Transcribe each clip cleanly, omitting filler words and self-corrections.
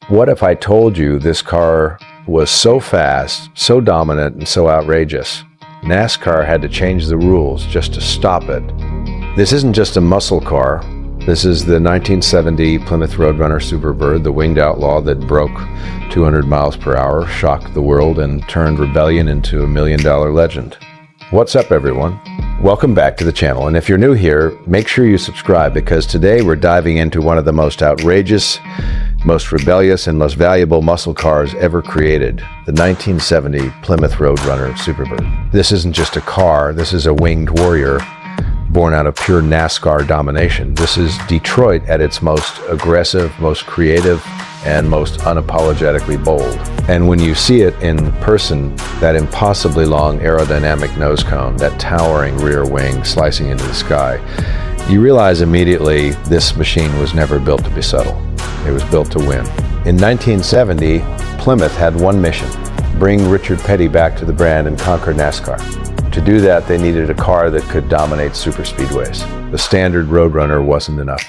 What if I told you this car was so fast, so dominant, and so outrageous, NASCAR had to change the rules just to stop it? This isn't just a muscle car. This is the 1970 Plymouth Roadrunner Superbird, the winged outlaw that broke 200 miles per hour, shocked the world, and turned rebellion into a $1 million legend. What's up, everyone? Welcome back to the channel, and if you're new here, make sure you subscribe, because today we're diving into one of the most outrageous, most rebellious, and most valuable muscle cars ever created, the 1970 Plymouth Roadrunner Superbird. This isn't just a car, this is a winged warrior born out of pure NASCAR domination. This is Detroit at its most aggressive, most creative, and most unapologetically bold. And when you see it in person, that impossibly long aerodynamic nose cone, that towering rear wing slicing into the sky, you realize immediately this machine was never built to be subtle. It was built to win. In 1970, Plymouth had one mission: bring Richard Petty back to the brand and conquer NASCAR. To do that, they needed a car that could dominate superspeedways. The standard Roadrunner wasn't enough.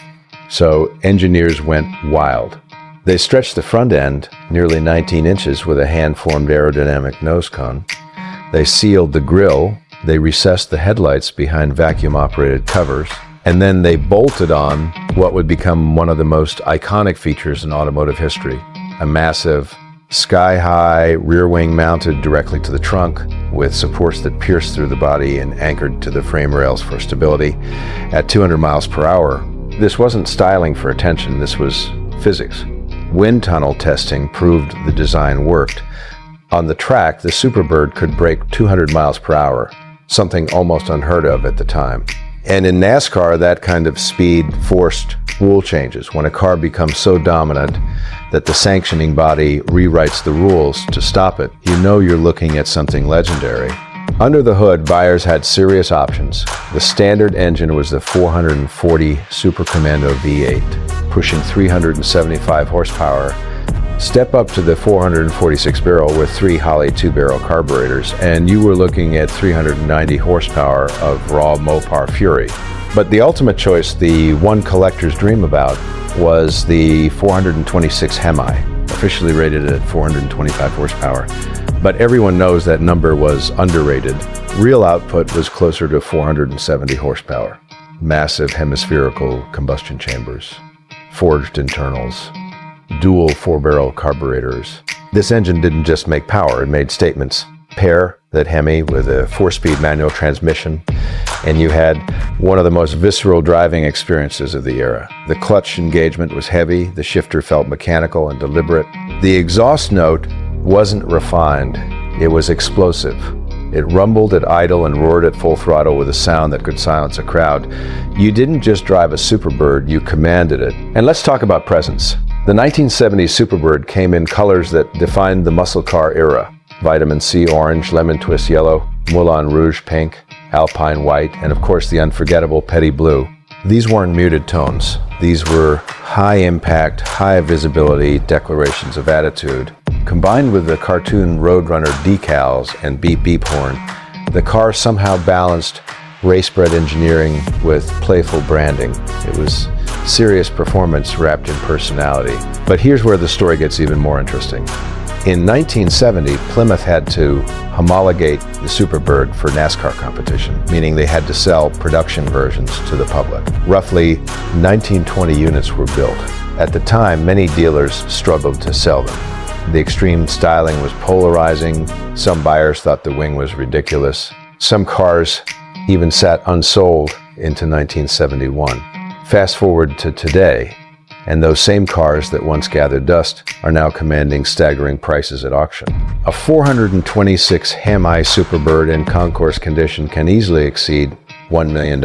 So engineers went wild. They stretched the front end nearly 19 inches with a hand-formed aerodynamic nose cone. They sealed the grille. They recessed the headlights behind vacuum-operated covers. And then they bolted on what would become one of the most iconic features in automotive history: a massive, sky-high rear wing mounted directly to the trunk, with supports that pierced through the body and anchored to the frame rails for stability. At 200 miles per hour, this wasn't styling for attention, this was physics. Wind tunnel testing proved the design worked. On the track, the Superbird could break 200 miles per hour, something almost unheard of at the time. And in NASCAR, that kind of speed forced rule changes. When a car becomes so dominant that the sanctioning body rewrites the rules to stop it, you know you're looking at something legendary. Under the hood, buyers had serious options. The standard engine was the 440 Super Commando V8, pushing 375 horsepower. Step up to the 446 barrel with 3 Holley 2-barrel carburetors, and you were looking at 390 horsepower of raw Mopar Fury. But the ultimate choice, the one collectors dream about, was the 426 HEMI, officially rated at 425 horsepower. But everyone knows that number was underrated. Real output was closer to 470 horsepower. Massive hemispherical combustion chambers, forged internals, dual 4-barrel carburetors. This engine didn't just make power, it made statements. Pair that HEMI with a 4-speed manual transmission, and you had one of the most visceral driving experiences of the era. The clutch engagement was heavy, the shifter felt mechanical and deliberate. The exhaust note wasn't refined, it was explosive. It rumbled at idle and roared at full throttle with a sound that could silence a crowd. You didn't just drive a Superbird, you commanded it. And let's talk about presence. The 1970 Superbird came in colors that defined the muscle car era: vitamin C orange, lemon twist yellow, Moulin Rouge pink, Alpine white, and of course the unforgettable Petty blue. These weren't muted tones. These were high impact, high visibility declarations of attitude. Combined with the cartoon Roadrunner decals and beep beep horn, the car somehow balanced race-bred engineering with playful branding. It was serious performance wrapped in personality. But here's where the story gets even more interesting. In 1970, Plymouth had to homologate the Superbird for NASCAR competition, meaning they had to sell production versions to the public. Roughly 1920 units were built. At the time, many dealers struggled to sell them. The extreme styling was polarizing. Some buyers thought the wing was ridiculous. Some cars even sat unsold into 1971. Fast forward to today, and those same cars that once gathered dust are now commanding staggering prices at auction. A 426 HEMI Superbird in concourse condition can easily exceed $1 million.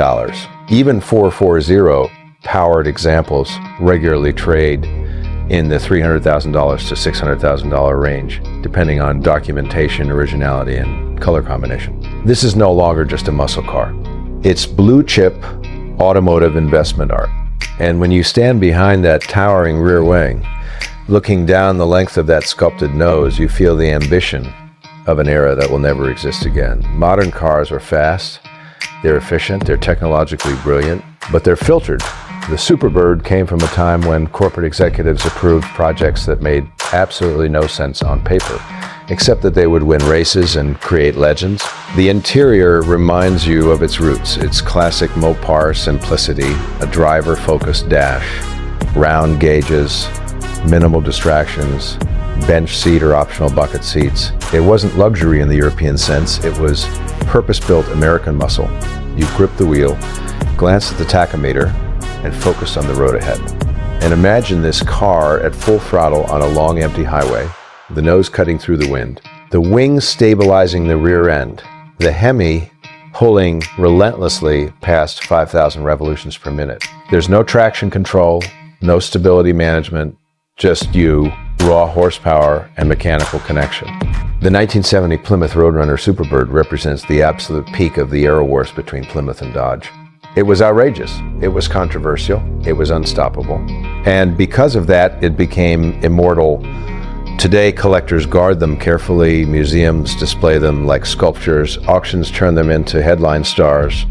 Even 440 powered examples regularly trade in the $300,000 to $600,000 range, depending on documentation, originality, and color combination. This is no longer just a muscle car. It's blue chip automotive investment art. And when you stand behind that towering rear wing, looking down the length of that sculpted nose, you feel the ambition of an era that will never exist again. Modern cars are fast, they're efficient, they're technologically brilliant, but they're filtered. The Superbird came from a time when corporate executives approved projects that made absolutely no sense on paper, except that they would win races and create legends. The interior reminds you of its roots, its classic Mopar simplicity, a driver-focused dash, round gauges, minimal distractions, bench seat or optional bucket seats. It wasn't luxury in the European sense, it was purpose-built American muscle. You grip the wheel, glance at the tachometer, and focus on the road ahead. And imagine this car at full throttle on a long empty highway, the nose cutting through the wind, the wings stabilizing the rear end, the HEMI pulling relentlessly past 5,000 revolutions per minute. There's no traction control, no stability management, just you, raw horsepower, and mechanical connection. The 1970 Plymouth Roadrunner Superbird represents the absolute peak of the era wars between Plymouth and Dodge. It was outrageous, it was controversial, it was unstoppable. And because of that, it became immortal. Today, collectors guard them carefully, museums display them like sculptures, auctions turn them into headline stars.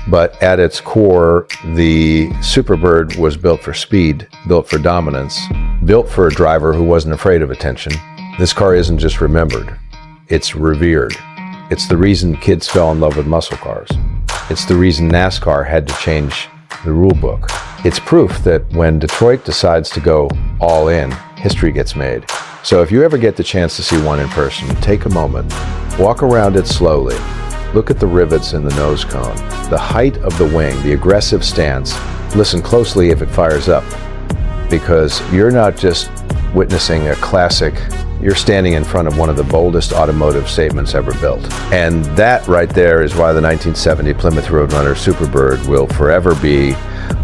But at its core, the Superbird was built for speed, built for dominance, built for a driver who wasn't afraid of attention. This car isn't just remembered, it's revered. It's the reason kids fell in love with muscle cars. It's the reason NASCAR had to change the rule book. It's proof that when Detroit decides to go all in, history gets made. So if you ever get the chance to see one in person, take a moment, walk around it slowly, look at the rivets in the nose cone, the height of the wing, the aggressive stance, listen closely if it fires up, because you're not just witnessing a classic, you're standing in front of one of the boldest automotive statements ever built. And that right there is why the 1970 Plymouth Roadrunner Superbird will forever be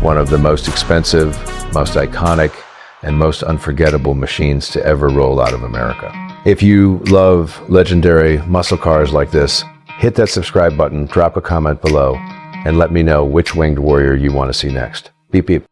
one of the most expensive, most iconic, and most unforgettable machines to ever roll out of America. If you love legendary muscle cars like this, hit that subscribe button, drop a comment below, and let me know which winged warrior you want to see next. Beep beep.